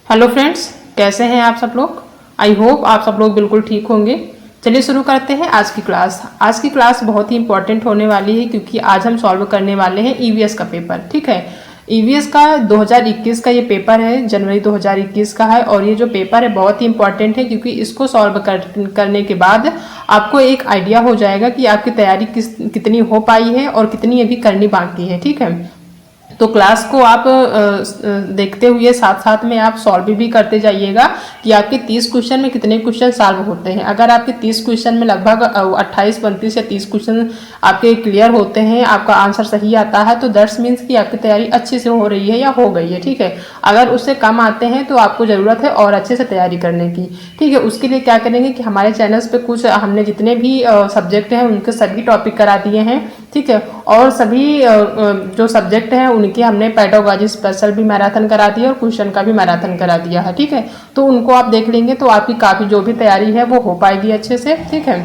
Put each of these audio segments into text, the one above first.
Hello friends, कैसे हैं आप सब लोग। आई होप आप सब लोग बिल्कुल ठीक होंगे। चलिए शुरू करते हैं आज की क्लास। आज की क्लास बहुत ही इंपॉर्टेंट होने वाली है क्योंकि आज हम सॉल्व करने वाले हैं ईवीएस का पेपर। ठीक है, ईवीएस का 2021 का ये पेपर है, जनवरी 2021 का है। और ये जो पेपर है बहुत ही इंपॉर्टेंट है क्योंकि इसको सॉल्व करने के बाद आपको एक आइडिया हो जाएगा कि आपकी तैयारी कितनी हो पाई है और कितनी अभी करनी बाकी है। ठीक है, तो क्लास को आप देखते हुए साथ साथ में आप सॉल्व भी करते जाइएगा कि आपके 30 क्वेश्चन में कितने क्वेश्चन सॉल्व होते हैं। अगर आपके 30 क्वेश्चन में लगभग 28, 29 या 30 क्वेश्चन आपके क्लियर होते हैं, आपका आंसर सही आता है, तो दैट्स मीन्स कि आपकी तैयारी अच्छे से हो रही है या हो गई है। ठीक है, अगर उससे कम आते हैं तो आपको ज़रूरत है और अच्छे से तैयारी करने की। ठीक है, उसके लिए क्या करेंगे कि हमारे चैनल्स पे कुछ हमने जितने भी सब्जेक्ट हैं उनके सभी टॉपिक करा दिए हैं। ठीक है, और सभी जो सब्जेक्ट हैं उनके हमने पेडागोजी स्पेशल भी मैराथन करा दिया और क्वेश्चन का भी मैराथन करा दिया है। ठीक है, तो उनको आप देख लेंगे तो आपकी काफ़ी जो भी तैयारी है वो हो पाएगी अच्छे से। ठीक है,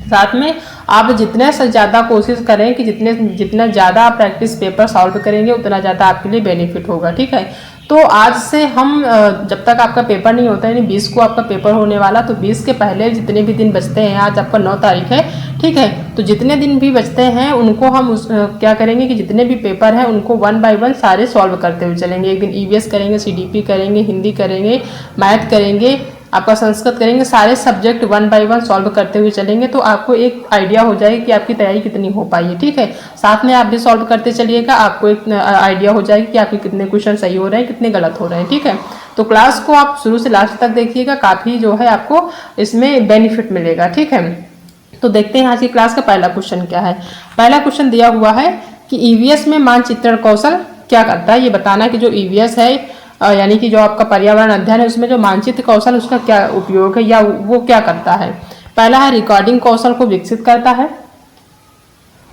साथ में आप जितने से ज़्यादा कोशिश करें कि जितना ज़्यादा आप प्रैक्टिस पेपर सॉल्व करेंगे उतना ज़्यादा आपके लिए बेनिफिट होगा। ठीक है, तो आज से हम जब तक आपका पेपर नहीं होता है, यानी 20 को आपका पेपर होने वाला, तो 20 के पहले जितने भी दिन बचते हैं, आज आपका 9 तारीख है। ठीक है, तो जितने दिन भी बचते हैं उनको हम क्या करेंगे कि जितने भी पेपर हैं उनको 1 बाय 1 सारे सॉल्व करते हुए चलेंगे। एक दिन ईवीएस करेंगे, सीडीपी करेंगे, हिंदी करेंगे, मैथ करेंगे, आपका संस्कृत करेंगे, सारे सब्जेक्ट 1 बाय 1 सॉल्व करते हुए चलेंगे तो आपको एक आइडिया हो जाएगा कि आपकी तैयारी कितनी हो पाई है। ठीक है, साथ में आप भी सॉल्व करते चलिएगा, आपको एक आइडिया हो जाएगा कि आपके कितने क्वेश्चन सही हो रहे हैं, कितने गलत हो रहे हैं। ठीक है, तो क्लास को आप शुरू से लास्ट तक देखिएगा, काफ़ी जो है आपको इसमें बेनिफिट मिलेगा। ठीक है, तो देखते हैं आज की क्लास का पहला क्वेश्चन क्या है। पहला क्वेश्चन दिया हुआ है कि ईवीएस में मानचित्रण कौशल क्या करता है। ये बताना कि जो ईवीएस है यानी कि जो आपका पर्यावरण अध्ययन है उसमें जो मानचित्र कौशल उसका क्या उपयोग है या वो क्या करता है। पहला है रिकॉर्डिंग कौशल को विकसित करता है।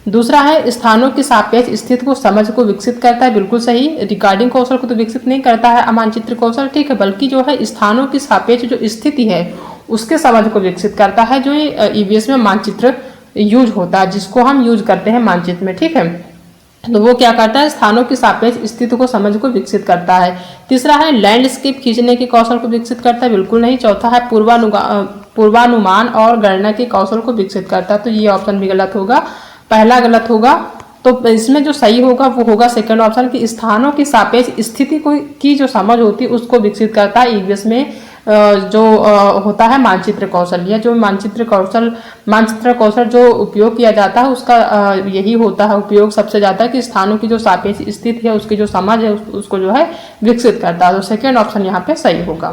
दूसरा है स्थानों की सापेक्ष स्थिति को समझ को विकसित करता है। बिल्कुल सही, रिकॉर्डिंग कौशल को तो विकसित नहीं करता है मानचित्र कौशल। ठीक है, बल्कि जो है स्थानों की सापेक्ष जो स्थिति है उसके समझ को विकसित करता है, जो ईवीएस में मानचित्र यूज होता है, जिसको हम यूज करते हैं मानचित्र में। ठीक है, तो वो क्या करता है, स्थानों की सापेक्ष स्थिति को समझ को विकसित करता है। तीसरा है लैंडस्केप खींचने के कौशल को विकसित करता है। बिल्कुल नहीं। चौथा है पूर्वानुमान और गणना के कौशल को विकसित करता है। तो ये ऑप्शन भी गलत होगा, पहला गलत होगा। तो इसमें जो सही होगा वो होगा सेकंड ऑप्शन की स्थानों की सापेक्ष स्थिति को की जो समझ होती है उसको विकसित करता है ईवीएस में जो होता है मानचित्र कौशल। या जो मानचित्र कौशल जो उपयोग किया जाता है उसका यही होता है उपयोग सबसे ज़्यादा कि स्थानों की जो सापेक्ष स्थिति है उसकी जो समझ है उसको जो है विकसित करता है। तो सेकेंड ऑप्शन यहाँ पे सही होगा।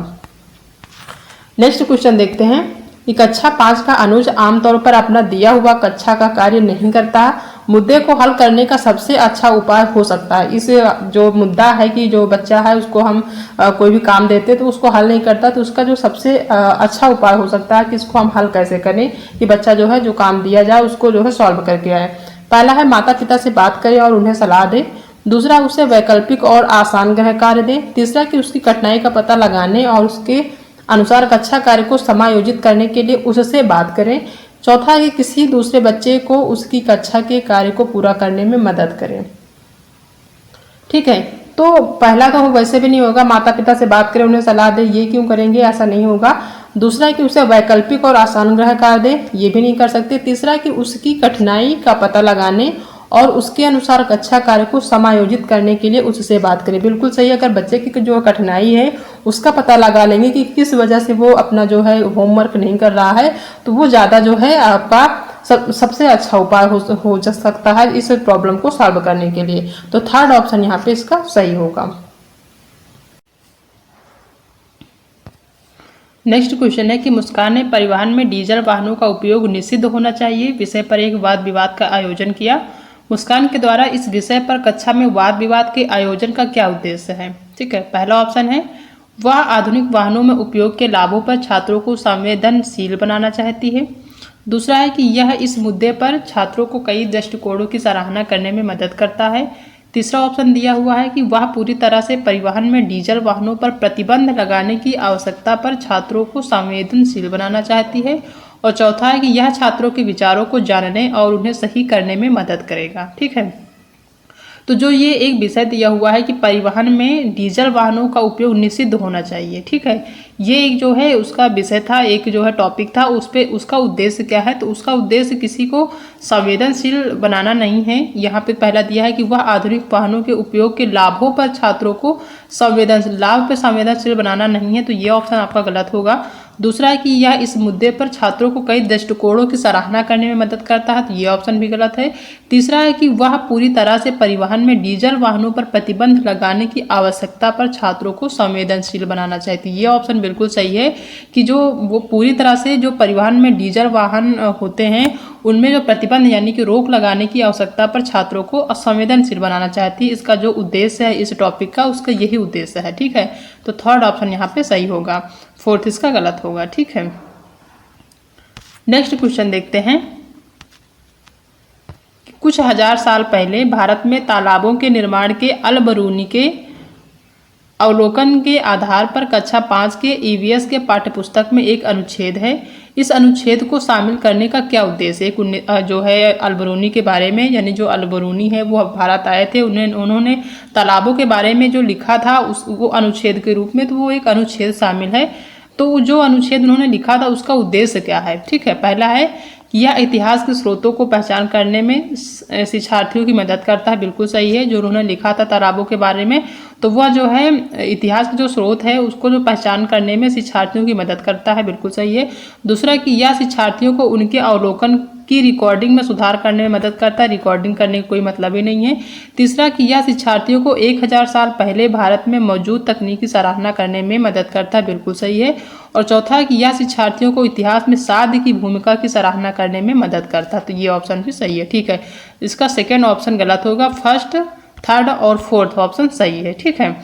नेक्स्ट क्वेश्चन देखते हैं कि कक्षा 5 का अनुज आमतौर पर अपना दिया हुआ कक्षा का कार्य नहीं करता, मुद्दे को हल करने का सबसे अच्छा उपाय हो सकता है। इस जो मुद्दा है कि जो बच्चा है उसको हम कोई भी काम देते तो उसको हल नहीं करता, तो उसका जो सबसे अच्छा उपाय हो सकता है कि इसको हम हल कैसे करें कि बच्चा जो है जो काम दिया जाए उसको जो है सॉल्व करके आए। पहला है माता पिता से बात करें और उन्हें सलाह दें। दूसरा, उसे वैकल्पिक और आसान गृह कार्य दें। तीसरा कि उसकी कठिनाई का पता लगाने और उसके अनुसार कक्षा कार्य को समायोजित करने के लिए उससे बात करें। चौथा है कि किसी दूसरे बच्चे को उसकी कक्षा के कार्य को पूरा करने में मदद करें। ठीक है, तो पहला तो वैसे भी नहीं होगा, माता पिता से बात करें उन्हें सलाह दें, ये क्यों करेंगे, ऐसा नहीं होगा। दूसरा है कि उसे वैकल्पिक और आसान गृह कार्य दें, ये भी नहीं कर सकते। तीसरा है कि उसकी कठिनाई का पता लगाने और उसके अनुसार कक्षा कार्य को समायोजित करने के लिए उससे बात करें। बिल्कुल सही, अगर बच्चे की जो कठिनाई है उसका पता लगा लेंगे कि किस वजह से वो अपना जो है होमवर्क नहीं कर रहा है, तो वो ज़्यादा जो है आपका सबसे अच्छा उपाय हो सकता है इस प्रॉब्लम को सॉल्व करने के लिए। तो थर्ड ऑप्शन यहाँ पे इसका सही होगा। नेक्स्ट क्वेश्चन है कि मुस्कान ने परिवहन में डीजल वाहनों का उपयोग निषिद्ध होना चाहिए विषय पर एक वाद विवाद का आयोजन किया। मुस्कान के द्वारा इस विषय पर कक्षा में वाद विवाद के आयोजन का क्या उद्देश्य है। ठीक है, पहला ऑप्शन है वह आधुनिक वाहनों में उपयोग के लाभों पर छात्रों को संवेदनशील बनाना चाहती है। दूसरा है कि यह इस मुद्दे पर छात्रों को कई दृष्टिकोणों की सराहना करने में मदद करता है। तीसरा ऑप्शन दिया हुआ है कि वह पूरी तरह से परिवहन में डीजल वाहनों पर प्रतिबंध लगाने की आवश्यकता पर छात्रों को संवेदनशील बनाना चाहती है। और चौथा है कि यह छात्रों के विचारों को जानने और उन्हें सही करने में मदद करेगा। ठीक है, तो जो ये एक विषय दिया हुआ है कि परिवहन में डीजल वाहनों का उपयोग निषिद्ध होना चाहिए, ठीक है। ये एक जो है उसका विषय था, एक जो है टॉपिक था, उस पे उसका उद्देश्य क्या है, तो उसका उद्देश्य किसी को संवेदनशील बनाना नहीं है। यहाँ पे पहला दिया है कि वह आधुनिक वाहनों के उपयोग के लाभों पर छात्रों को संवेदनशील बनाना नहीं है, तो ये ऑप्शन आपका गलत होगा। दूसरा है कि यह इस मुद्दे पर छात्रों को कई दृष्टिकोणों की सराहना करने में मदद करता है, तो ये ऑप्शन भी गलत है। तीसरा है कि वह पूरी तरह से परिवहन में डीजल वाहनों पर प्रतिबंध लगाने की आवश्यकता पर छात्रों को संवेदनशील बनाना चाहिए, ये ऑप्शन बिल्कुल सही है कि जो वो पूरी तरह से जो परिवहन में डीजल वाहन होते हैं उनमें जो प्रतिबंध यानी कि रोक लगाने की आवश्यकता पर छात्रों को असंवेदनशील बनाना चाहती है। इसका जो उद्देश्य है इस टॉपिक का, उसका यही उद्देश्य है, ठीक है। तो थर्ड ऑप्शन यहाँ पे सही होगा, फोर्थ इसका गलत होगा, ठीक है। नेक्स्ट क्वेश्चन देखते हैं। कुछ हजार साल पहले भारत में तालाबों के निर्माण के अल-बरूनी के अवलोकन के आधार पर कक्षा 5 के ईवीएस के पाठ्यपुस्तक में एक अनुच्छेद है। इस अनुच्छेद को शामिल करने का क्या उद्देश्य है? जो है अल-बरूनी के बारे में, यानी जो अल-बरूनी है वो भारत आए थे, उन्होंने तालाबों के बारे में जो लिखा था वो अनुच्छेद के रूप में, तो वो एक अनुच्छेद शामिल है। तो जो अनुच्छेद उन्होंने लिखा था उसका उद्देश्य क्या है, ठीक है। पहला है यह इतिहास के स्रोतों को पहचान करने में शिक्षार्थियों की मदद करता है, बिल्कुल सही है। जो उन्होंने लिखा था तालाबों के बारे में, तो वह जो है इतिहास के जो स्रोत है उसको जो पहचान करने में शिक्षार्थियों की मदद करता है, बिल्कुल सही है। दूसरा कि यह शिक्षार्थियों को उनके अवलोकन की रिकॉर्डिंग में सुधार करने में मदद करता है, रिकॉर्डिंग करने का कोई मतलब ही नहीं है। तीसरा कि यह शिक्षार्थियों को 1000 साल पहले भारत में मौजूद तकनीक की सराहना करने में मदद करता है, बिल्कुल सही है। और चौथा कि यह शिक्षार्थियों को इतिहास में साध्य की भूमिका की सराहना करने में मदद करता है, तो ये ऑप्शन भी सही है, ठीक है। इसका सेकेंड ऑप्शन गलत होगा, फर्स्ट, थर्ड और फोर्थ ऑप्शन सही है, ठीक है।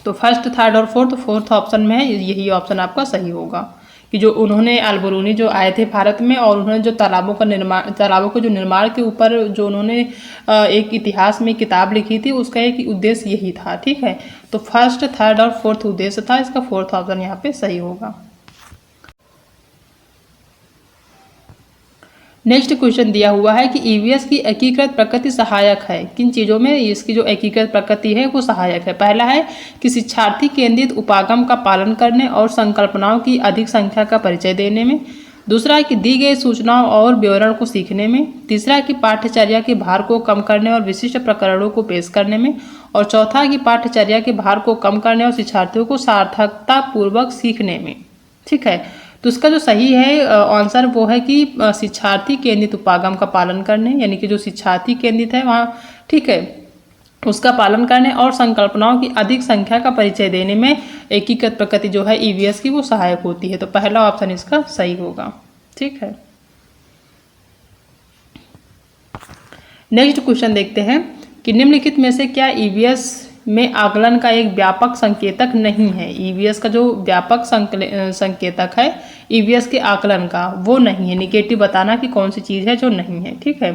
तो फर्स्ट, थर्ड और फोर्थ ऑप्शन में है, यही ऑप्शन आपका सही होगा कि जो उन्होंने अल-बरूनी जो आए थे भारत में और उन्होंने जो तालाबों के जो निर्माण के ऊपर जो उन्होंने एक इतिहास में किताब लिखी थी, उसका एक उद्देश्य यही था, ठीक है। तो फर्स्ट, थर्ड और फोर्थ उद्देश्य था, इसका फोर्थ ऑप्शन यहाँ पे सही होगा। नेक्स्ट क्वेश्चन दिया हुआ है कि ईवीएस की एकीकृत प्रकृति सहायक है, किन चीज़ों में इसकी जो एकीकृत प्रकृति है वो सहायक है। पहला है कि शिक्षार्थी केंद्रित उपागम का पालन करने और संकल्पनाओं की अधिक संख्या का परिचय देने में। दूसरा है कि दी गई सूचनाओं और विवरण को सीखने में। तीसरा है कि पाठ्यचर्या के भार को कम करने और विशिष्ट प्रकरणों को पेश करने में। और चौथा है कि पाठ्यचर्या के भार को कम करने और शिक्षार्थियों को सार्थकता पूर्वक सीखने में, ठीक है। तो इसका जो सही है आंसर वो है कि शिक्षार्थी केंद्रित उपागम का पालन करने, यानी कि जो शिक्षार्थी केंद्रित है वहाँ, ठीक है, उसका पालन करने और संकल्पनाओं की अधिक संख्या का परिचय देने में एकीकृत प्रकृति जो है ईवीएस की वो सहायक होती है। तो पहला ऑप्शन इसका सही होगा, ठीक है। नेक्स्ट क्वेश्चन देखते हैं कि निम्नलिखित में से क्या ईवीएस में आकलन का एक व्यापक संकेतक नहीं है। ईवीएस का जो व्यापक संकेतक है ईवीएस के आकलन का, वो नहीं है। निगेटिव बताना कि कौन सी चीज़ है जो नहीं है, ठीक है।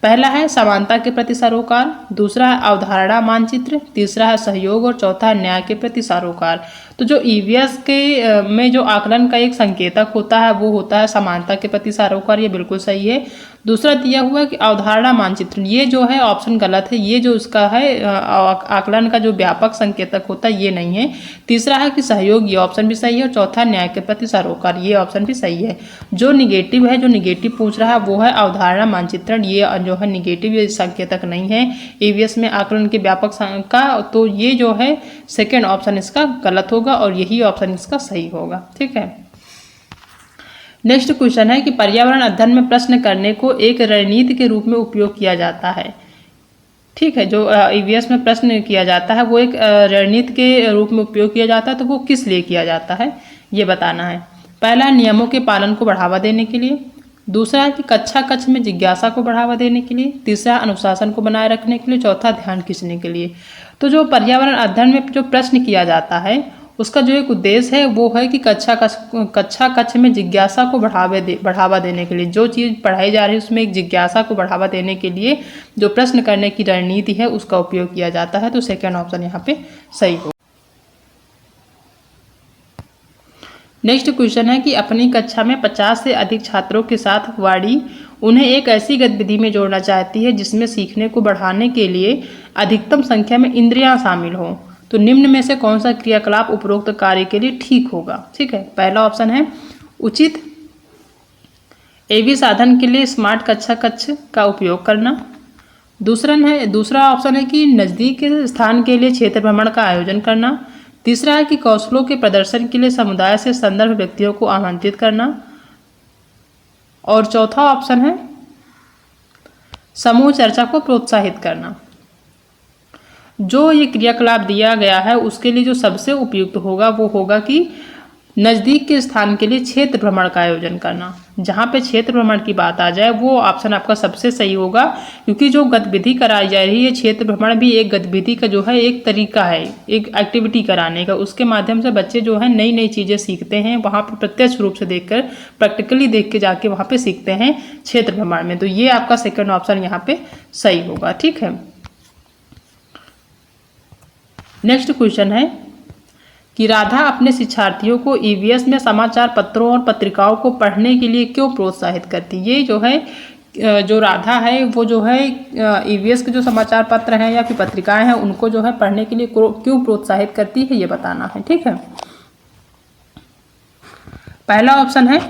पहला है समानता के प्रति सरोकार, दूसरा है अवधारणा मानचित्र, तीसरा है सहयोग और चौथा है न्याय के प्रति सरोकार। तो जो ईवीएस के में जो आकलन का एक संकेतक होता है वो होता है समानता के प्रति सरोकार, ये बिल्कुल सही है। दूसरा दिया हुआ है कि अवधारणा मानचित्र, ये जो है ऑप्शन गलत है, ये जो उसका है आकलन का जो व्यापक संकेतक होता है ये नहीं है। तीसरा है कि सहयोग, ये ऑप्शन भी सही है। और चौथा न्याय के प्रति सरोकार, ये ऑप्शन भी सही है। जो निगेटिव है, जो निगेटिव पूछ रहा है वो है अवधारणा मानचित्रण, ये जो है निगेटिव, ये संकेतक नहीं है ईवीएस में आकलन के व्यापक का। तो ये जो है सेकेंड ऑप्शन इसका गलत होगा और यही ऑप्शन इसका सही होगा, ठीक है। नेक्स्ट क्वेश्चन है कि पर्यावरण अध्ययन में प्रश्न करने को एक रणनीति के रूप में उपयोग किया जाता है, ठीक है। जो ईवीएस में प्रश्न किया जाता है वो एक रणनीति के रूप में उपयोग किया जाता है, तो वो किस लिए किया जाता है ये बताना है। पहला नियमों के पालन को बढ़ावा देने के लिए, दूसरा है कि कक्षा कक्ष में जिज्ञासा को बढ़ावा देने के लिए, तीसरा अनुशासन को बनाए रखने के लिए, चौथा ध्यान खींचने के लिए। तो जो पर्यावरण अध्ययन में जो प्रश्न किया जाता है उसका जो एक उद्देश्य है वो है कि कक्षा कक्ष में जिज्ञासा को बढ़ावा देने के लिए, जो चीज़ पढ़ाई जा रही है उसमें एक जिज्ञासा को बढ़ावा देने के लिए जो प्रश्न करने की रणनीति है उसका उपयोग किया जाता है। तो सेकेंड ऑप्शन यहाँ पे सही हो। नेक्स्ट क्वेश्चन है कि अपनी कक्षा में 50 से अधिक छात्रों के साथ उन्हें एक ऐसी गतिविधि में जोड़ना चाहती है जिसमें सीखने को बढ़ाने के लिए अधिकतम संख्या में इंद्रियां शामिल हों। तो निम्न में से कौन सा क्रियाकलाप उपरोक्त कार्य के लिए ठीक होगा? ठीक है, पहला ऑप्शन है उचित एवी साधन के लिए स्मार्ट कक्षा कक्ष का उपयोग करना। दूसरा ऑप्शन है कि नज़दीक के स्थान के लिए क्षेत्र भ्रमण का आयोजन करना। तीसरा है कि कौशलों के प्रदर्शन के लिए समुदाय से संदर्भ व्यक्तियों को आमंत्रित करना। और चौथा ऑप्शन है समूह चर्चा को प्रोत्साहित करना। जो ये क्रियाकलाप दिया गया है उसके लिए जो सबसे उपयुक्त होगा वो होगा कि नज़दीक के स्थान के लिए क्षेत्र भ्रमण का आयोजन करना। जहाँ पे क्षेत्र भ्रमण की बात आ जाए वो ऑप्शन आपका सबसे सही होगा, क्योंकि जो गतिविधि कराई जा रही है क्षेत्र भ्रमण भी एक गतिविधि का जो है एक तरीका है, एक एक्टिविटी कराने का। उसके माध्यम से बच्चे जो है नई नई चीज़ें सीखते हैं, वहाँ पर प्रत्यक्ष रूप से देखकर प्रैक्टिकली देख के जाके वहाँ पे सीखते हैं क्षेत्र भ्रमण में। तो ये आपका सेकंड ऑप्शन यहाँ पे सही होगा। ठीक है, नेक्स्ट क्वेश्चन है कि राधा अपने शिक्षार्थियों को ईवीएस में समाचार पत्रों और पत्रिकाओं को पढ़ने के लिए क्यों प्रोत्साहित करती है? ये जो है जो राधा है वो जो है ईवीएस के जो समाचार पत्र हैं या फिर पत्रिकाएं हैं उनको जो है पढ़ने के लिए क्यों प्रोत्साहित करती है, ये बताना है। ठीक है, पहला ऑप्शन है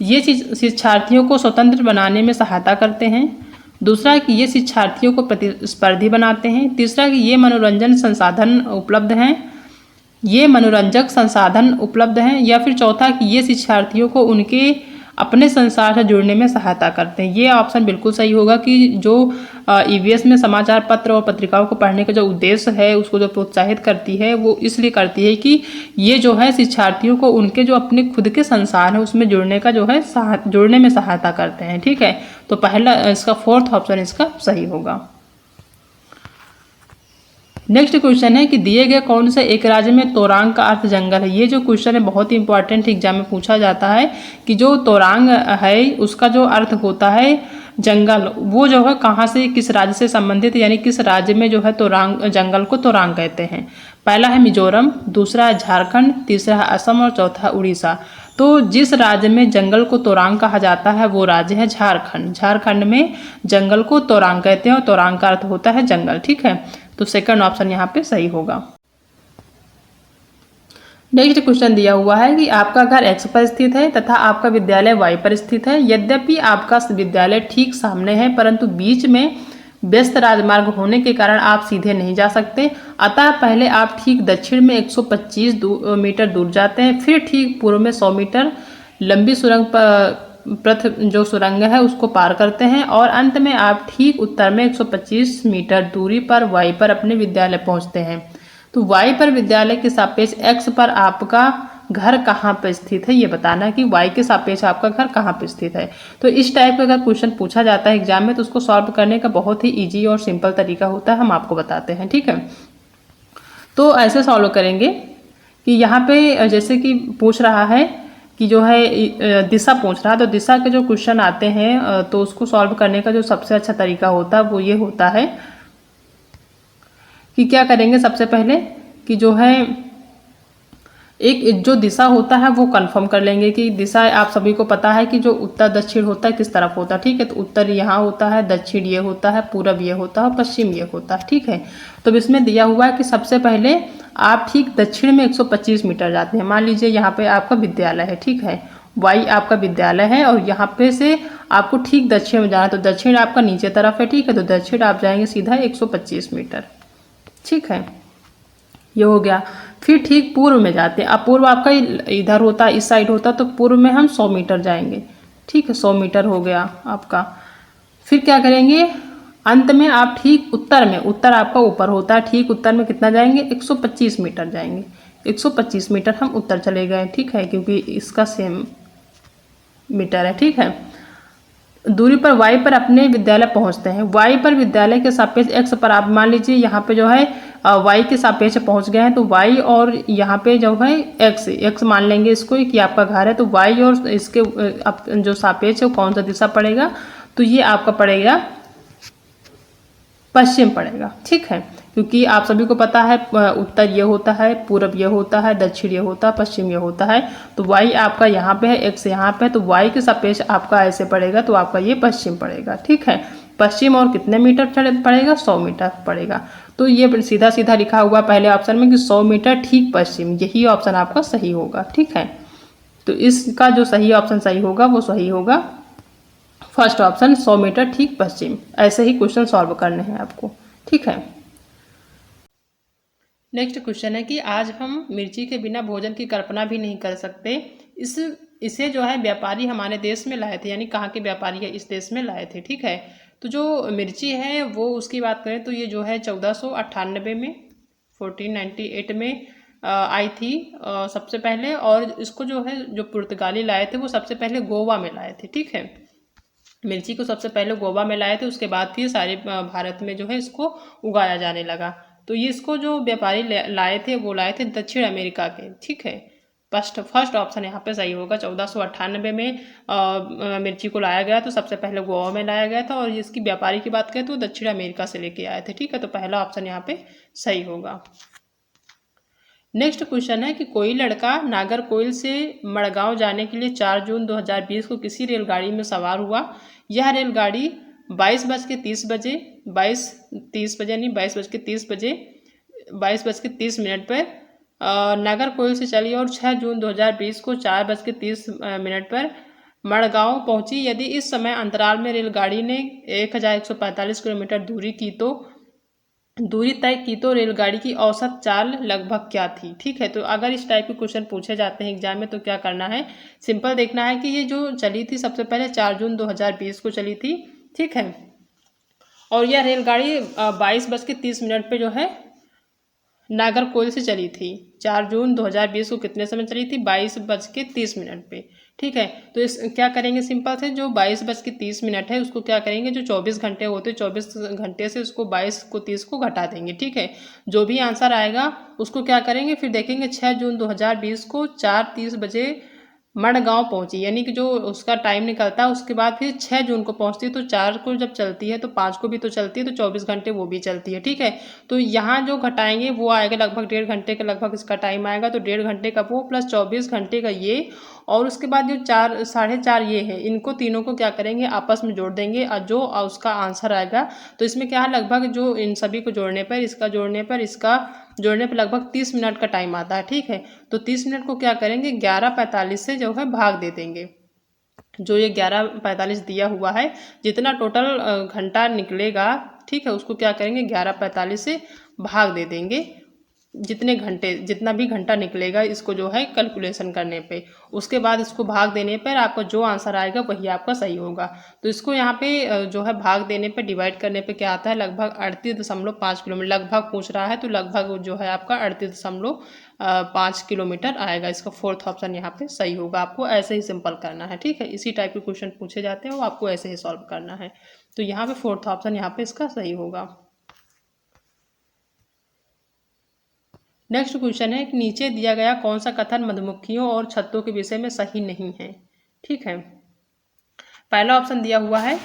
ये शिक्षार्थियों को स्वतंत्र बनाने में सहायता करते हैं। दूसरा है कि ये शिक्षार्थियों को प्रतिस्पर्धी बनाते हैं। तीसरा कि ये मनोरंजक संसाधन उपलब्ध हैं। या फिर चौथा कि ये शिक्षार्थियों को उनके अपने संसार से जुड़ने में सहायता करते हैं। ये ऑप्शन बिल्कुल सही होगा कि जो ईवीएस में समाचार पत्र और पत्रिकाओं को पढ़ने का जो उद्देश्य है उसको जो प्रोत्साहित करती है वो इसलिए करती है कि ये जो है शिक्षार्थियों को उनके जो अपने खुद के संसार है उसमें जुड़ने का जो है जुड़ने में सहायता करते हैं। ठीक है, तो पहला इसका फोर्थ ऑप्शन इसका सही होगा। नेक्स्ट क्वेश्चन है कि दिए गए कौन से एक राज्य में तोरांग का अर्थ जंगल है? ये जो क्वेश्चन है बहुत ही इंपॉर्टेंट एग्जाम में पूछा जाता है कि जो तोरांग है उसका जो अर्थ होता है जंगल, वो जो है कहाँ से किस राज्य से संबंधित, यानी किस राज्य में जो है तोरांग जंगल को तोरांग कहते हैं। पहला है मिजोरम, दूसरा है झारखंड, तीसरा है असम और चौथा है उड़ीसा। तो जिस राज्य में जंगल को तोरांग कहा जाता है वो राज्य है झारखंड। झारखंड में जंगल को तोरांग कहते हैं और तोरांग का अर्थ होता है जंगल। ठीक है, तो सेकंड ऑप्शन यहाँ पे सही होगा। नेक्स्ट क्वेश्चन दिया हुआ है कि आपका घर X पर स्थित है तथा आपका विद्यालय Y पर स्थित है। यद्यपि आपका विद्यालय ठीक सामने है परंतु बीच में व्यस्त राजमार्ग होने के कारण आप सीधे नहीं जा सकते। अतः पहले आप ठीक दक्षिण में 125 मीटर दूर जाते हैं, फिर ठीक पूर्व में 100 मीटर लंबी जो सुरंग है उसको पार करते हैं और अंत में आप ठीक उत्तर में 125 मीटर दूरी पर Y पर अपने विद्यालय पहुंचते हैं। तो Y पर विद्यालय के सापेक्ष X पर आपका घर कहाँ पर स्थित है, ये बताना है कि Y के सापेक्ष आपका घर कहाँ पर स्थित है। तो इस टाइप का अगर क्वेश्चन पूछा जाता है एग्जाम में तो उसको सॉल्व करने का बहुत ही ईजी और सिंपल तरीका होता है, हम आपको बताते हैं। ठीक है, तो ऐसे सॉल्व करेंगे कि यहाँ पे जैसे कि पूछ रहा है कि जो है दिशा पूछ रहा है, तो दिशा के जो क्वेश्चन आते हैं तो उसको सॉल्व करने का जो सबसे अच्छा तरीका होता है वो ये होता है कि क्या करेंगे, सबसे पहले कि जो है एक जो दिशा होता है वो कंफर्म कर लेंगे कि दिशा आप सभी को पता है कि जो उत्तर दक्षिण होता है किस तरफ होता है। ठीक है, तो उत्तर यहाँ होता है, दक्षिण ये होता है, पूरब ये होता है, पश्चिम ये होता है। ठीक है, तो इसमें दिया हुआ है कि सबसे पहले आप ठीक दक्षिण में 125 मीटर जाते हैं। मान लीजिए यहाँ पे आपका विद्यालय है, ठीक है, Y आपका विद्यालय है और यहाँ पे से आपको ठीक दक्षिण में जाना है, तो दक्षिण आपका नीचे तरफ है। ठीक है, तो दक्षिण आप जाएंगे सीधा 125 मीटर। ठीक है, ये हो गया। फिर ठीक पूर्व में जाते हैं, अब पूर्व आपका इधर होता है, इस साइड होता है, तो पूर्व में हम 100 मीटर जाएंगे। ठीक है, 100 मीटर हो गया आपका। फिर क्या करेंगे, अंत में आप ठीक उत्तर में, उत्तर आपका ऊपर होता है, ठीक उत्तर में कितना जाएंगे, 125 मीटर जाएंगे। 125 मीटर हम उत्तर चले गए। ठीक है, क्योंकि इसका सेम मीटर है। ठीक है, दूरी पर Y पर अपने विद्यालय पहुंचते हैं। Y पर विद्यालय के सापेक्ष X पर आप मान लीजिए यहाँ पे जो है Y के सापेक्ष पहुंच गए हैं, तो Y और यहाँ पे जो है X मान लेंगे इसको कि आपका घर है, तो Y और इसके जो सापेक्ष है वो कौन सा दिशा पड़ेगा, तो ये आपका पड़ेगा पश्चिम पड़ेगा। ठीक है, क्योंकि आप सभी को पता है उत्तर ये होता है, पूरब ये होता है, दक्षिण ये होता है, पश्चिम ये होता है। तो वाई आपका यहाँ पे है, एक्स यहाँ पे है, तो वाई के सापेक्ष आपका ऐसे पड़ेगा, तो आपका ये पश्चिम पड़ेगा। ठीक है, पश्चिम और कितने मीटर पड़ेगा? 100 मीटर पड़ेगा। तो ये सीधा सीधा लिखा हुआ पहले ऑप्शन में कि 100 मीटर ठीक पश्चिम, यही ऑप्शन आपका सही होगा। ठीक है, तो इसका जो सही ऑप्शन सही होगा वो सही होगा फर्स्ट ऑप्शन, 100 मीटर ठीक पश्चिम। ऐसे ही क्वेश्चन सॉल्व करने हैं आपको। ठीक है, नेक्स्ट क्वेश्चन है कि आज हम मिर्ची के बिना भोजन की कल्पना भी नहीं कर सकते। इसे जो है व्यापारी हमारे देश में लाए थे, यानी कहाँ के व्यापारी है इस देश में लाए थे। ठीक है, तो जो मिर्ची है वो उसकी बात करें तो ये जो है 1498 में 1498 में आई थी सबसे पहले, और इसको जो है जो पुर्तगाली लाए थे वो सबसे पहले गोवा में लाए थे। ठीक है, मिर्ची को सबसे पहले गोवा में लाए थे, उसके बाद फिर सारे भारत में जो है इसको उगाया जाने लगा। तो ये इसको जो व्यापारी लाए थे वो लाए थे दक्षिण अमेरिका के। ठीक है, फर्स्ट ऑप्शन यहाँ पे सही होगा। 1498 में मिर्ची को लाया गया, तो सबसे पहले गोवा में लाया गया था, और इसकी व्यापारी की बात करें तो दक्षिण अमेरिका से लेके आए थे। ठीक है, तो पहला ऑप्शन यहाँ पे सही होगा। नेक्स्ट क्वेश्चन है कि कोई लड़का नागरकोइल से मड़गांव जाने के लिए 4 जून 2020 को किसी रेलगाड़ी में सवार हुआ। यह रेलगाड़ी 22:30 पर नागरकोइल से चली और 6 जून 2020 को 4:30 पर मड़गांव पहुंची। यदि इस समय अंतराल में रेलगाड़ी ने 1145 किलोमीटर दूरी तय की तो रेलगाड़ी की औसत चाल लगभग क्या थी। ठीक है, तो अगर इस टाइप के क्वेश्चन पूछे जाते हैं एग्जाम में तो क्या करना है, सिंपल देखना है कि ये जो चली थी सबसे पहले 4 जून 2020 को चली थी। ठीक है, और यह रेलगाड़ी 22:30 पे जो है नागरकोइल से चली थी। 4 जून 2020 को कितने समय चली थी? 22:30 पे। ठीक है, तो इस क्या करेंगे, सिंपल से जो 22:30 है उसको क्या करेंगे, जो 24 घंटे होते 24 घंटे से उसको 22 को 30 को घटा देंगे। ठीक है, जो भी आंसर आएगा उसको क्या करेंगे, फिर देखेंगे 6 जून 2020 को 4:30 बजे मड़गांव पहुंची, यानी कि जो उसका टाइम निकलता है उसके बाद फिर 6 जून को पहुंचती है, तो 4 को जब चलती है तो 5 को भी तो चलती है, तो 24 घंटे वो भी चलती है। ठीक है, तो यहाँ जो घटाएंगे वो आएगा लगभग 1.5 घंटे के लगभग इसका टाइम आएगा, तो 1.5 घंटे का वो प्लस 24 घंटे का ये, और उसके बाद जो 4 4.5 ये है, इनको तीनों को क्या करेंगे आपस में जोड़ देंगे, और जो उसका आंसर आएगा तो इसमें क्या है, लगभग जो इन सभी को जोड़ने पर इसका जोड़ने पर लगभग 30 मिनट का टाइम आता है। ठीक है, तो 30 मिनट को क्या करेंगे 11:45 से जो है भाग दे देंगे। जो ये 11:45 दिया हुआ है, जितना टोटल घंटा निकलेगा, ठीक है, उसको क्या करेंगे 11:45 से भाग दे देंगे। जितना भी घंटा निकलेगा इसको जो है कैलकुलेशन करने पे, उसके बाद इसको भाग देने पर आपका जो आंसर आएगा वही आपका सही होगा। तो इसको यहाँ पे जो है भाग देने पे डिवाइड करने पे क्या आता है, लगभग 38.5 किलोमीटर लगभग पूछ रहा है, तो लगभग जो है आपका 38.5 किलोमीटर आएगा। इसका फोर्थ ऑप्शन यहाँ पे सही होगा। आपको ऐसे ही सिंपल करना है। ठीक है, इसी टाइप के क्वेश्चन पूछे जाते हैं वो आपको ऐसे ही सॉल्व करना है। तो यहाँ पे फोर्थ ऑप्शन यहाँ पे इसका सही होगा। नेक्स्ट क्वेश्चन है कि नीचे दिया गया कौन सा कथन मधुमक्खियों और छत्तों के विषय में सही नहीं है। ठीक है, पहला ऑप्शन दिया हुआ है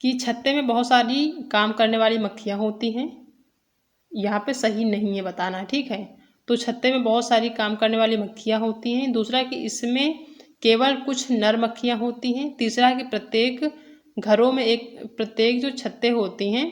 कि छत्ते में बहुत सारी काम करने वाली मक्खियां होती हैं, यहाँ पे सही नहीं है बताना। ठीक है, तो छत्ते में बहुत सारी काम करने वाली मक्खियां होती हैं। दूसरा कि इसमें केवल कुछ नर मक्खियां होती हैं। तीसरा कि प्रत्येक घरों में प्रत्येक जो छत्ते होती हैं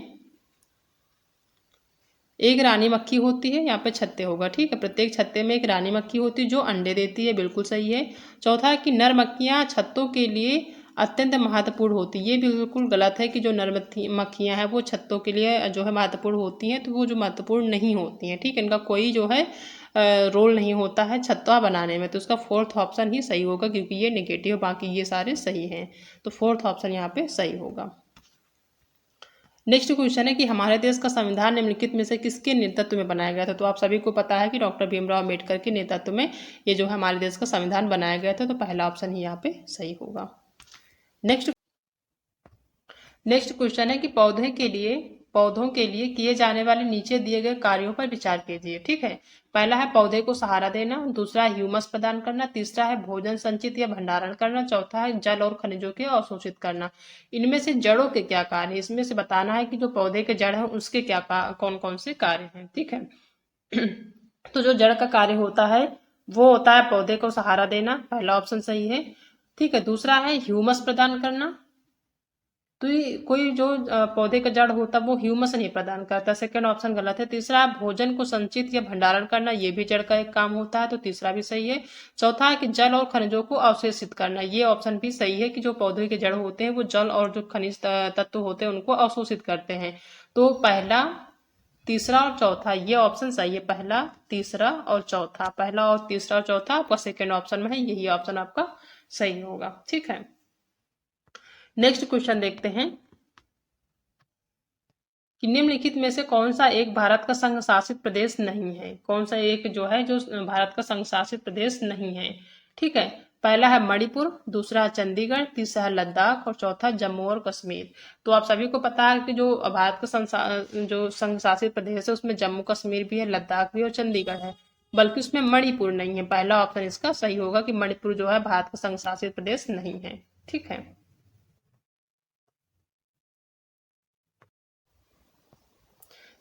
एक रानी मक्खी होती है, यहाँ पे छत्ते होगा। ठीक है, प्रत्येक छत्ते में एक रानी मक्खी होती है जो अंडे देती है, बिल्कुल सही है। चौथा है कि नर मक्खियाँ छत्तों के लिए अत्यंत महत्वपूर्ण होती है, ये बिल्कुल गलत है कि जो नर मक्खियाँ हैं वो छत्तों के लिए जो है महत्वपूर्ण होती हैं, तो वो जो महत्वपूर्ण नहीं होती हैं। ठीक है, इनका कोई जो है रोल नहीं होता है छत्ता बनाने में, तो उसका फोर्थ ऑप्शन ही सही होगा क्योंकि ये नेगेटिव, बाकी ये सारे सही हैं, तो फोर्थ ऑप्शन यहाँ पे सही होगा। नेक्स्ट क्वेश्चन है कि हमारे देश का संविधान निम्नलिखित में से किसके नेतृत्व में बनाया गया था। तो आप सभी को पता है कि डॉक्टर भीमराव अम्बेडकर के नेतृत्व में ये जो है हमारे देश का संविधान बनाया गया था, तो पहला ऑप्शन ही यहाँ पे सही होगा। नेक्स्ट क्वेश्चन है कि पौधों के लिए किए जाने वाले नीचे दिए गए कार्यों पर विचार कीजिए। ठीक है, पहला है पौधे को सहारा देना, दूसरा है ह्यूमस प्रदान करना, तीसरा है भोजन संचित या भंडारण करना, चौथा है जल और खनिजों के अवशोषित करना। इनमें से जड़ों के क्या कार्य है, इसमें से बताना है कि जो पौधे के जड़ है उसके क्या कौन कौन से कार्य हैं। ठीक है, तो जो जड़ का कार्य होता है वो होता है पौधे को सहारा देना, पहला ऑप्शन सही है। ठीक है, दूसरा है ह्यूमस प्रदान करना, तो ये कोई जो पौधे का जड़ होता है वो ह्यूमस नहीं प्रदान करता, सेकंड ऑप्शन गलत है। तीसरा है भोजन को संचित या भंडारण करना, ये भी जड़ का एक काम होता है, तो तीसरा भी सही है। चौथा है कि जल और खनिजों को अवशोषित करना, ये ऑप्शन भी सही है कि जो पौधे के जड़ होते हैं वो जल और जो खनिज तत्व होते हैं उनको अवशोषित करते हैं। तो पहला, तीसरा और चौथा ये ऑप्शन सही है, पहला, तीसरा और चौथा, पहला और तीसरा और चौथा आपका सेकेंड ऑप्शन में है, यही ऑप्शन आपका सही होगा। ठीक है, नेक्स्ट क्वेश्चन देखते हैं कि निम्नलिखित में से कौन सा एक भारत का संघ शासित प्रदेश नहीं है, कौन सा एक जो है जो भारत का संघ शासित प्रदेश नहीं है। ठीक है, पहला है मणिपुर, दूसरा है चंडीगढ़, तीसरा है लद्दाख और चौथा जम्मू और कश्मीर। तो आप सभी को पता है कि जो भारत का जो संघ शासित प्रदेश है उसमें जम्मू कश्मीर भी है, लद्दाख भी और चंडीगढ़ है, बल्कि उसमें मणिपुर नहीं है। पहला ऑप्शन इसका सही होगा कि मणिपुर जो है भारत का संघ शासित प्रदेश नहीं है। ठीक है,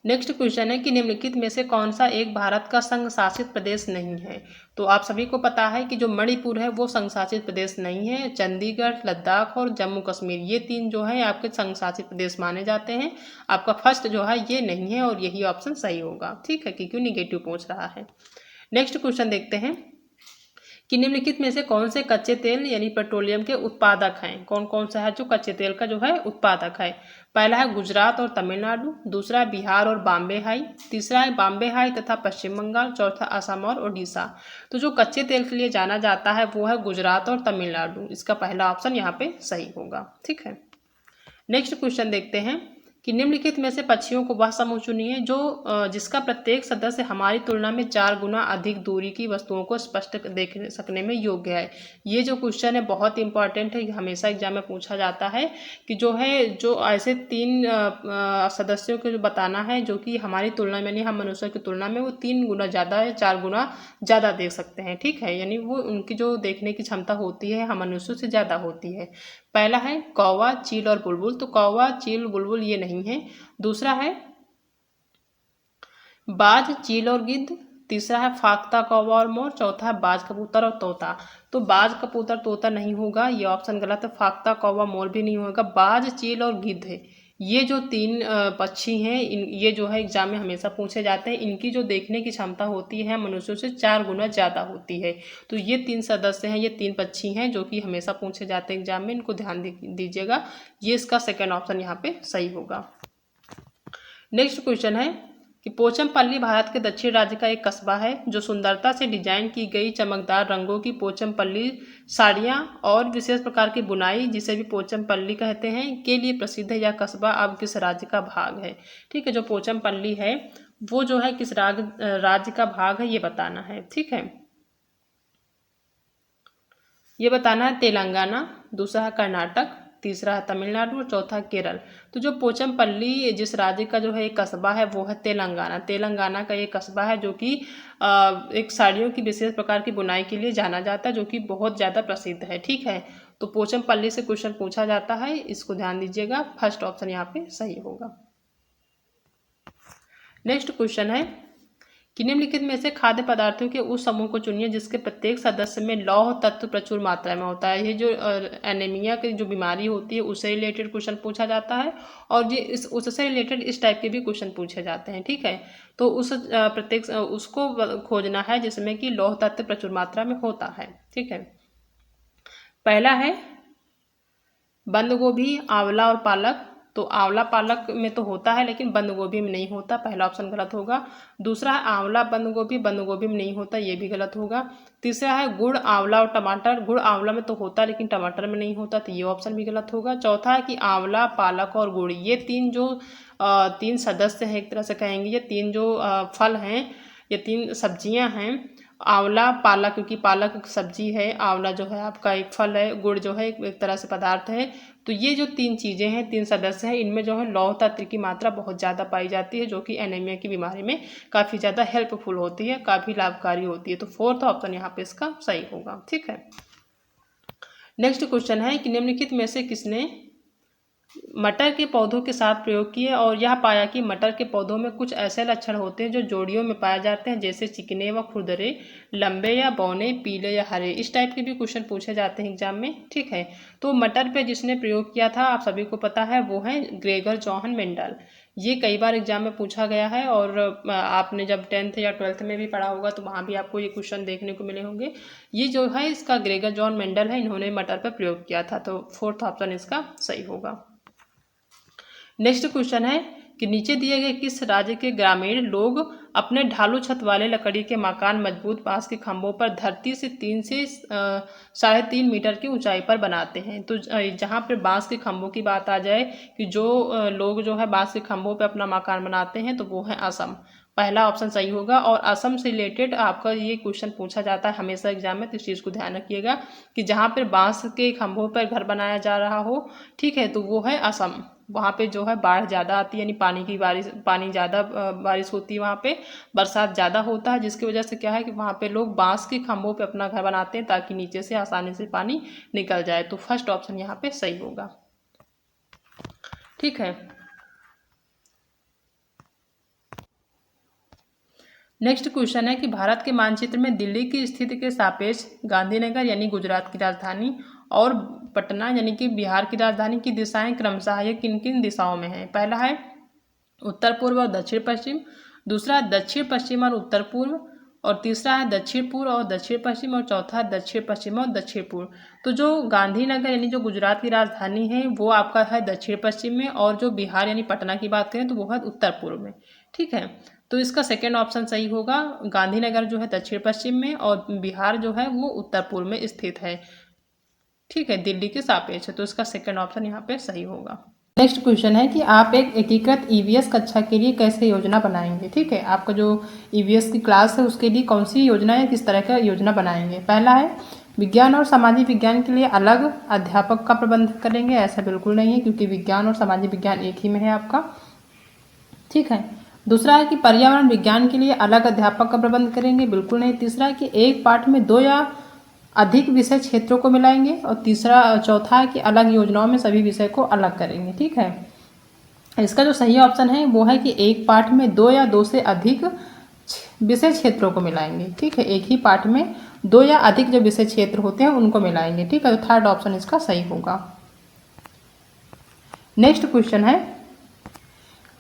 नेक्स्ट क्वेश्चन है कि निम्नलिखित में से कौन सा एक भारत का संघ शासित प्रदेश नहीं है। तो आप सभी को पता है कि जो मणिपुर है वो संघ शासित प्रदेश नहीं है, चंडीगढ़, लद्दाख और जम्मू कश्मीर ये तीन जो है आपके संघ शासित प्रदेश माने जाते हैं। आपका फर्स्ट जो है ये नहीं है और यही ऑप्शन सही होगा। ठीक है, कि क्यों निगेटिव पूछ रहा है। नेक्स्ट क्वेश्चन देखते हैं कि निम्नलिखित में से कौन से कच्चे तेल यानी पेट्रोलियम के उत्पादक हैं, कौन कौन सा है जो कच्चे तेल का जो है उत्पादक है। पहला है गुजरात और तमिलनाडु, दूसरा है बिहार और बॉम्बे हाई, तीसरा है बॉम्बे हाई तथा पश्चिम बंगाल, चौथा असम और ओडिशा। तो जो कच्चे तेल के लिए जाना जाता है वो है गुजरात और तमिलनाडु, इसका पहला ऑप्शन यहाँ पे सही होगा। ठीक है, नेक्स्ट क्वेश्चन देखते हैं कि निम्नलिखित में से पक्षियों को वह समूह चुनिए जो जिसका प्रत्येक सदस्य हमारी तुलना में 4 गुना अधिक दूरी की वस्तुओं को स्पष्ट देख सकने में योग्य है। ये जो क्वेश्चन है बहुत इंपॉर्टेंट है, हमेशा एग्जाम में पूछा जाता है कि जो है जो ऐसे 3 सदस्यों को जो बताना है जो कि हमारी तुलना में, यानी हम मनुष्य की तुलना में वो 3 गुना ज़्यादा या 4 गुना ज़्यादा देख सकते हैं। ठीक है, यानी वो उनकी जो देखने की क्षमता होती है हम मनुष्यों से ज़्यादा होती है। पहला है कौवा, चील और बुलबुल, तो कौवा, चील, बुलबुल ये नहीं है। दूसरा है बाज, चील और गिद्ध, तीसरा है फाख्ता, कौवा और मोर, चौथा है बाज, कबूतर और तोता। तो बाज, कबूतर, तोता नहीं होगा, ये ऑप्शन गलत है। फाख्ता, कौवा, मोर भी नहीं होगा, बाज, चील और गिद्ध है। ये जो 3 पक्षी हैं ये जो है एग्जाम में हमेशा पूछे जाते हैं। इनकी जो देखने की क्षमता होती है मनुष्यों से 4 गुना ज़्यादा होती है। तो ये 3 सदस्य हैं, ये 3 पक्षी हैं जो कि हमेशा पूछे जाते हैं एग्जाम में, इनको ध्यान दीजिएगा। ये इसका सेकेंड ऑप्शन यहाँ पे सही होगा। नेक्स्ट क्वेश्चन है कि पोचमपल्ली भारत के दक्षिण राज्य का एक कस्बा है जो सुंदरता से डिजाइन की गई चमकदार रंगों की पोचमपल्ली साड़ियाँ और विशेष प्रकार की बुनाई, जिसे भी पोचमपल्ली कहते हैं, के लिए प्रसिद्ध है। यह कस्बा अब किस राज्य का भाग है। ठीक है, जो पोचमपल्ली है वो जो है किस राज्य का भाग है ये बताना है। ठीक है, ये बताना है तेलंगाना, दूसरा है कर्नाटक, तीसरा है तमिलनाडु और चौथा केरल। तो जो पोचमपल्ली जिस राज्य का जो है एक कस्बा है वो है तेलंगाना। तेलंगाना का एक कस्बा है जो कि एक साड़ियों की विशेष प्रकार की बुनाई के लिए जाना जाता है, जो कि बहुत ज़्यादा प्रसिद्ध है। ठीक है, तो पोचमपल्ली से क्वेश्चन पूछा जाता है, इसको ध्यान दीजिएगा, फर्स्ट ऑप्शन यहाँ पे सही होगा। नेक्स्ट क्वेश्चन है कि निम्नलिखित में से खाद्य पदार्थों के उस समूह को चुनिए जिसके प्रत्येक सदस्य में लौह तत्व प्रचुर मात्रा में होता है। ये जो एनीमिया की जो बीमारी होती है उससे रिलेटेड क्वेश्चन पूछा जाता है और ये उससे रिलेटेड इस टाइप के भी क्वेश्चन पूछे जाते हैं। ठीक है, तो उस प्रत्येक उसको खोजना है जिसमें कि लौह तत्व प्रचुर मात्रा में होता है। ठीक है, पहला है बंद गोभी, आंवला और पालक। तो आंवला पालक में तो होता है लेकिन बंद गोभी में नहीं होता, पहला ऑप्शन गलत होगा। दूसरा है आंवला बंद गोभी में नहीं होता, ये भी गलत होगा। तीसरा है गुड़, आंवला और टमाटर। गुड़ आंवला में तो होता है लेकिन टमाटर में नहीं होता, तो ये ऑप्शन भी गलत होगा। चौथा है कि आंवला, पालक और गुड़, ये 3 जो 3 सदस्य हैं, एक तरह से कहेंगे ये 3 जो फल हैं, ये 3 सब्जियां हैं, आंवला, पालक, क्योंकि पालक एक सब्जी है, आंवला जो है आपका एक फल है, गुड़ जो है एक तरह से पदार्थ है। तो ये जो 3 चीज़ें हैं, 3 सदस्य हैं, इनमें जो है लौह तत्व की मात्रा बहुत ज़्यादा पाई जाती है, जो कि एनीमिया की बीमारी में काफ़ी ज़्यादा हेल्पफुल होती है, काफ़ी लाभकारी होती है। तो 4th ऑप्शन यहाँ पे इसका सही होगा। ठीक है। नेक्स्ट क्वेश्चन है कि निम्नलिखित में से किसने मटर के पौधों के साथ प्रयोग किए और यह पाया कि मटर के पौधों में कुछ ऐसे लक्षण होते हैं जो जोड़ियों में पाए जाते हैं, जैसे चिकने व खुरदरे, लंबे या बौने, पीले या हरे। इस टाइप के भी क्वेश्चन पूछे जाते हैं एग्जाम में। ठीक है। तो मटर पे जिसने प्रयोग किया था आप सभी को पता है, वो है ग्रेगर जोहन मेंडल। ये कई बार एग्जाम में पूछा गया है और आपने जब 10th या 12th में भी पढ़ा होगा तो वहाँ भी आपको ये क्वेश्चन देखने को मिले होंगे। ये जो है इसका ग्रेगर जॉन मेंडल है, इन्होंने मटर पर प्रयोग किया था। तो 4th ऑप्शन इसका सही होगा। नेक्स्ट क्वेश्चन है कि नीचे दिए गए किस राज्य के ग्रामीण लोग अपने ढालू छत वाले लकड़ी के मकान मजबूत बांस के खंभों पर धरती से 3 से 3.5 मीटर की ऊंचाई पर बनाते हैं। तो जहां पर बांस के खंभों की बात आ जाए कि जो लोग जो है बांस के खंभों पर अपना मकान बनाते हैं, तो वो है असम। पहला ऑप्शन सही होगा। और असम से रिलेटेड आपका ये क्वेश्चन पूछा जाता है हमेशा एग्जाम में, तो इस चीज़ को ध्यान रखिएगा कि जहाँ पर बांस के खंभों पर घर बनाया जा रहा हो, ठीक है, तो वो है असम। वहाँ पे जो है बाढ़ ज़्यादा आती है, यानी पानी ज़्यादा बारिश होती है, वहाँ पे बरसात ज़्यादा होता है, जिसकी वजह से क्या है कि वहाँ पे लोग बांस के खंभों पे अपना घर बनाते हैं ताकि नीचे से आसानी से पानी निकल जाए। तो फर्स्ट ऑप्शन यहाँ पे सही होगा। ठीक है। नेक्स्ट क्वेश्चन है कि भारत के मानचित्र में दिल्ली की स्थिति के सापेक्ष गांधीनगर यानी गुजरात की राजधानी और पटना यानी कि बिहार की राजधानी की दिशाएं क्रमशः ये किन किन दिशाओं में है? पहला है उत्तर पूर्व और दक्षिण पश्चिम, दूसरा दक्षिण पश्चिम और उत्तर पूर्व, और तीसरा है दक्षिण पूर्व और दक्षिण पश्चिम, और चौथा है दक्षिण पश्चिम और दक्षिण पूर्व। तो जो गांधीनगर यानी जो गुजरात की राजधानी है वो आपका है दक्षिण पश्चिम में, और जो बिहार यानी पटना की बात करें तो वो है उत्तर पूर्व में। ठीक है। तो इसका सेकेंड ऑप्शन सही होगा। गांधीनगर जो है दक्षिण पश्चिम में और बिहार जो है वो उत्तर पूर्व में स्थित है। ठीक है, दिल्ली के सापेक्ष है, तो इसका सेकंड ऑप्शन यहाँ पे सही होगा। नेक्स्ट क्वेश्चन है कि आप एक एकीकृत ईवीएस कक्षा के लिए कैसे योजना बनाएंगे? ठीक है, आपका जो ईवीएस की क्लास है उसके लिए कौन सी योजना है, किस तरह का योजना बनाएंगे? पहला है विज्ञान और सामाजिक विज्ञान के लिए अलग अध्यापक का प्रबंध करेंगे। ऐसा बिल्कुल नहीं है, क्योंकि विज्ञान और सामाजिक विज्ञान एक ही में है आपका। ठीक है। दूसरा है कि पर्यावरण विज्ञान के लिए अलग अध्यापक का प्रबंध करेंगे। बिल्कुल नहीं। तीसरा है कि एक पाठ में 2 या अधिक विषय क्षेत्रों को मिलाएंगे। और चौथा है कि अलग योजनाओं में सभी विषय को अलग करेंगे। ठीक है। इसका जो सही ऑप्शन है वो है कि एक पाठ में 2 या 2 से अधिक विषय क्षेत्रों को मिलाएंगे। ठीक है, एक ही पाठ में 2 या अधिक जो विषय क्षेत्र होते हैं उनको मिलाएंगे। ठीक है, तो थर्ड ऑप्शन इसका सही होगा। नेक्स्ट क्वेश्चन है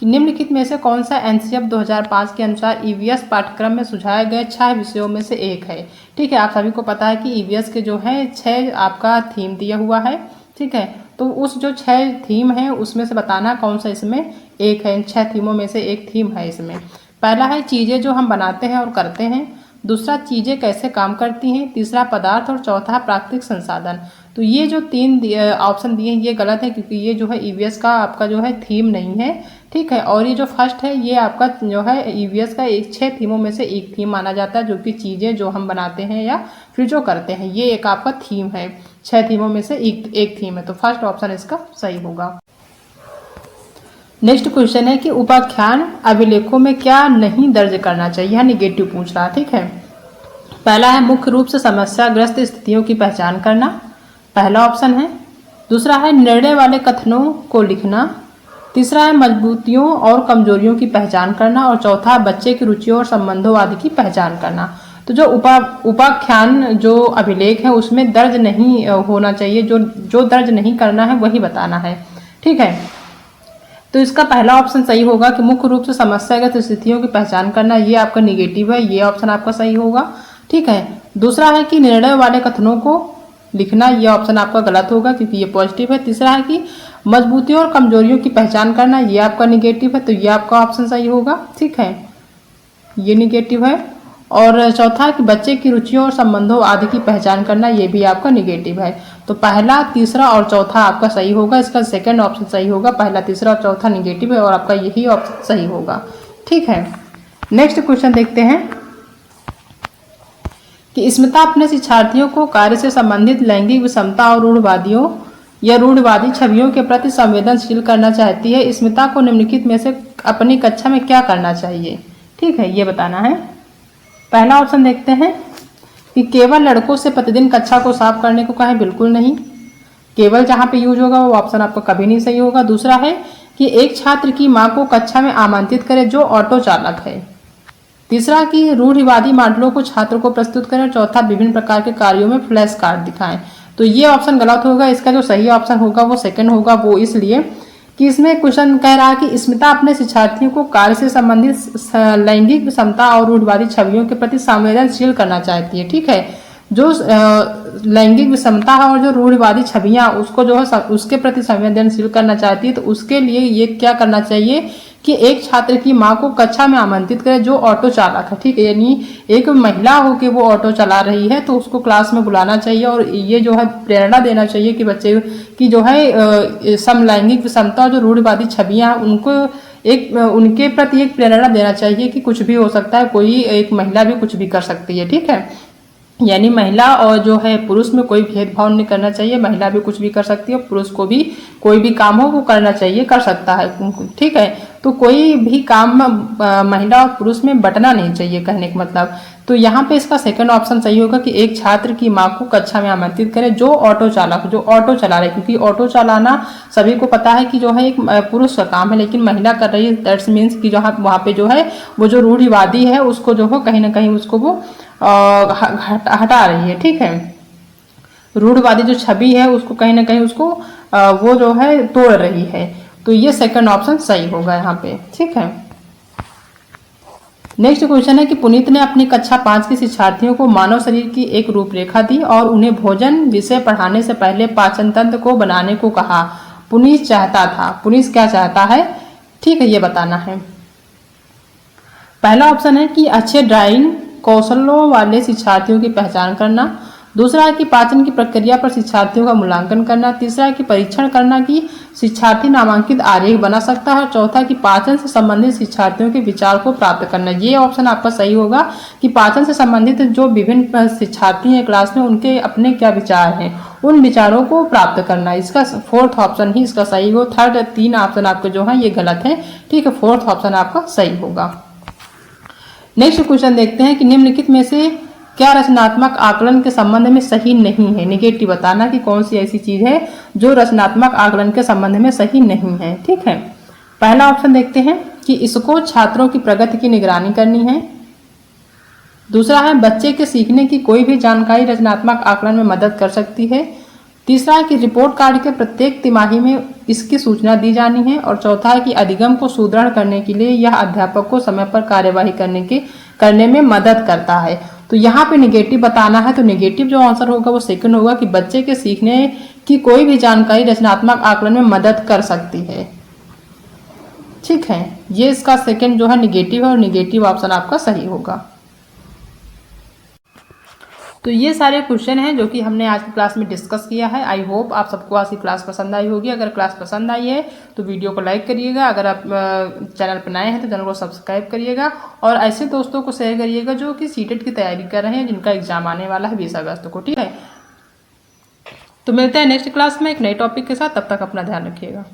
कि निम्नलिखित में से कौन सा एनसीएफ 2005 के अनुसार ईवीएस पाठ्यक्रम में सुझाए गए 6 विषयों में से एक है? ठीक है, आप सभी को पता है कि ईवीएस के जो है 6 आपका थीम दिया हुआ है। ठीक है, तो उस जो 6 थीम है उसमें से बताना कौन सा इसमें एक है। इन 6 थीमों में से एक थीम है इसमें। पहला है चीज़ें जो हम बनाते हैं और करते हैं, दूसरा चीज़ें कैसे काम करती हैं, तीसरा पदार्थ, और चौथा प्राकृतिक संसाधन। तो ये जो 3 ऑप्शन दिए हैं ये गलत है, क्योंकि ये जो है ईवीएस का आपका जो है थीम नहीं है। ठीक है, और ये जो फर्स्ट है ये आपका जो है ईवीएस का 6 थीमों में से एक थीम माना जाता है, जो कि चीज़ें जो हम बनाते हैं या फिर जो करते हैं, ये एक आपका थीम है। 6 थीमों में से एक थीम है, तो फर्स्ट ऑप्शन इसका सही होगा। नेक्स्ट क्वेश्चन है कि उपाख्यान अभिलेखों में क्या नहीं दर्ज करना चाहिए, निगेटिव पूछ रहा। ठीक है, पहला है मुख्य रूप से समस्याग्रस्त स्थितियों की पहचान करना, पहला ऑप्शन है। दूसरा है निर्णय वाले कथनों को लिखना, तीसरा है मजबूतियों और कमजोरियों की पहचान करना, और चौथा बच्चे की रुचियों और संबंधों आदि की पहचान करना। तो जो उपाख्यान जो अभिलेख है उसमें दर्ज नहीं होना चाहिए, जो दर्ज नहीं करना है वही बताना है। ठीक है, तो इसका पहला ऑप्शन सही होगा कि मुख्य रूप से समस्यागत स्थितियों की पहचान करना, ये आपका निगेटिव है, ये ऑप्शन आपका सही होगा। ठीक है, दूसरा है कि निर्णय वाले कथनों को लिखना, ये ऑप्शन आपका गलत होगा क्योंकि ये पॉजिटिव है। तीसरा है कि मजबूतियों और कमजोरियों की पहचान करना, ये आपका निगेटिव है, तो ये आपका ऑप्शन सही होगा। ठीक है, ये निगेटिव है। और चौथा है कि बच्चे की रुचियों और संबंधों आदि की पहचान करना, ये भी आपका निगेटिव है। तो पहला, तीसरा और चौथा आपका सही होगा। इसका सेकंड ऑप्शन सही होगा। पहला, तीसरा और चौथा निगेटिव है और आपका यही ऑप्शन सही होगा। ठीक है, नेक्स्ट क्वेश्चन देखते हैं कि स्मिता अपने शिक्षार्थियों को कार्य से संबंधित लैंगिक विषमता और रूढ़वादियों या रूढ़वादी छवियों के प्रति संवेदनशील करना चाहती है। स्मिता को निम्नलिखित में से अपनी कक्षा में क्या करना चाहिए, ठीक है, ये बताना है। पहला ऑप्शन देखते हैं कि केवल लड़कों से प्रतिदिन कक्षा को साफ करने को कहें, बिल्कुल नहीं। केवल जहाँ पे यूज होगा वो ऑप्शन आपका कभी नहीं सही होगा। दूसरा है कि एक छात्र की मां को कक्षा में आमंत्रित करे जो ऑटो चालक है। तीसरा कि रूढ़िवादी मॉडलों को छात्र को प्रस्तुत करें। चौथा विभिन्न प्रकार के कार्यों में फ्लैश कार्ड दिखाएं। तो ये ऑप्शन गलत होगा। इसका जो सही ऑप्शन होगा वो सेकंड होगा। वो इसलिए कि इसमें क्वेश्चन कह रहा है कि स्मिता अपने शिक्षार्थियों को कार्य से संबंधित लैंगिक विषमता और रूढ़िवादी छवियों के प्रति संवेदनशील करना चाहती है, ठीक है। जो लैंगिक विषमता है और जो रूढ़िवादी छवियां उसको जो है उसके प्रति संवेदनशील करना चाहती है, तो उसके लिए ये क्या करना चाहिए कि एक छात्र की मां को कक्षा में आमंत्रित करे जो ऑटो चालक है, ठीक है, यानी एक महिला हो के वो ऑटो चला रही है तो उसको क्लास में बुलाना चाहिए और ये जो है प्रेरणा देना चाहिए कि बच्चे की जो है समलैंगिक विषमता और जो रूढ़िवादी छवियां उनको उनके प्रति एक प्रेरणा देना चाहिए कि कुछ भी हो सकता है, कोई एक महिला भी कुछ भी कर सकती है, ठीक है। यानी महिला और जो है पुरुष में कोई भेदभाव नहीं करना चाहिए। महिला भी कुछ भी कर सकती है, पुरुष को भी कोई भी काम हो वो करना चाहिए, कर सकता है, ठीक है। तो कोई भी काम महिला और पुरुष में बंटना नहीं चाहिए, कहने का मतलब। तो यहाँ पे इसका सेकंड ऑप्शन सही होगा कि एक छात्र की मां को कक्षा में आमंत्रित करे जो ऑटो चला रहे, क्योंकि ऑटो चलाना सभी को पता है कि जो है एक पुरुष का काम है, लेकिन महिला कर रही है। दैट्स मीन्स कि जहाँ वहाँ पे जो है वो जो रूढ़िवादी है उसको जो हो कहीं ना कहीं उसको वो हटा रही है, ठीक है। रूढ़िवादी जो छवि है उसको कहीं ना कहीं उसको वो जो है तोड़ रही है। तो ये सेकंड ऑप्शन सही होगा यहाँ पे, ठीक है। नेक्स्ट क्वेश्चन है कि पुनीत ने अपनी कक्षा 5 के शिक्षार्थियों को मानव शरीर की एक रूपरेखा दी और उन्हें भोजन विषय पढ़ाने से पहले पाचन तंत्र को बनाने को कहा। पुनीत क्या चाहता है, ठीक है, ये बताना है। पहला ऑप्शन है कि अच्छे ड्राइंग कौशलों वाले शिक्षार्थियों की पहचान करना। दूसरा है कि पाचन की प्रक्रिया पर शिक्षार्थियों का मूल्यांकन करना। तीसरा है कि परीक्षण करना कि शिक्षार्थी नामांकित आरेख बना सकता है। चौथा कि पाचन से संबंधित शिक्षार्थियों के विचार को प्राप्त करना। ये ऑप्शन आपका सही होगा कि पाचन से संबंधित जो विभिन्न शिक्षार्थी हैं क्लास में उनके अपने क्या विचार हैं, उन विचारों को प्राप्त करना। इसका फोर्थ ऑप्शन ही इसका सही हो। थर्ड 3 ऑप्शन आपके जो है ये गलत है, ठीक है। फोर्थ ऑप्शन आपका सही होगा। नेक्स्ट क्वेश्चन देखते हैं कि निम्नलिखित में से क्या रचनात्मक आकलन के संबंध में सही नहीं है। निगेटिव बताना कि कौन सी ऐसी चीज है जो रचनात्मक आकलन के संबंध में सही नहीं है, ठीक है। पहला ऑप्शन देखते हैं कि इसको छात्रों की प्रगति की निगरानी करनी है। दूसरा है बच्चे के सीखने की कोई भी जानकारी रचनात्मक आकलन में मदद कर सकती है। तीसरा है कि रिपोर्ट कार्ड के प्रत्येक तिमाही में इसकी सूचना दी जानी है। और चौथा है कि अधिगम को सुदृढ़ करने के लिए यह अध्यापक को समय पर कार्यवाही करने में मदद करता है। तो यहाँ पे निगेटिव बताना है, तो निगेटिव जो आंसर होगा वो सेकंड होगा कि बच्चे के सीखने की कोई भी जानकारी रचनात्मक आकलन में मदद कर सकती है, ठीक है। ये इसका सेकंड जो है निगेटिव है और निगेटिव ऑप्शन आपका सही होगा। तो ये सारे क्वेश्चन हैं जो कि हमने आज की क्लास में डिस्कस किया है। आई होप आप सबको आज की क्लास पसंद आई होगी। अगर क्लास पसंद आई है तो वीडियो को लाइक करिएगा। अगर आप चैनल पर नए हैं तो चैनल को सब्सक्राइब करिएगा और ऐसे दोस्तों को शेयर करिएगा जो कि सीटेट की तैयारी कर रहे हैं, जिनका एग्जाम आने वाला है 20 अगस्त को, ठीक है। तो मिलते हैं नेक्स्ट क्लास में एक नए टॉपिक के साथ। तब तक अपना ध्यान रखिएगा।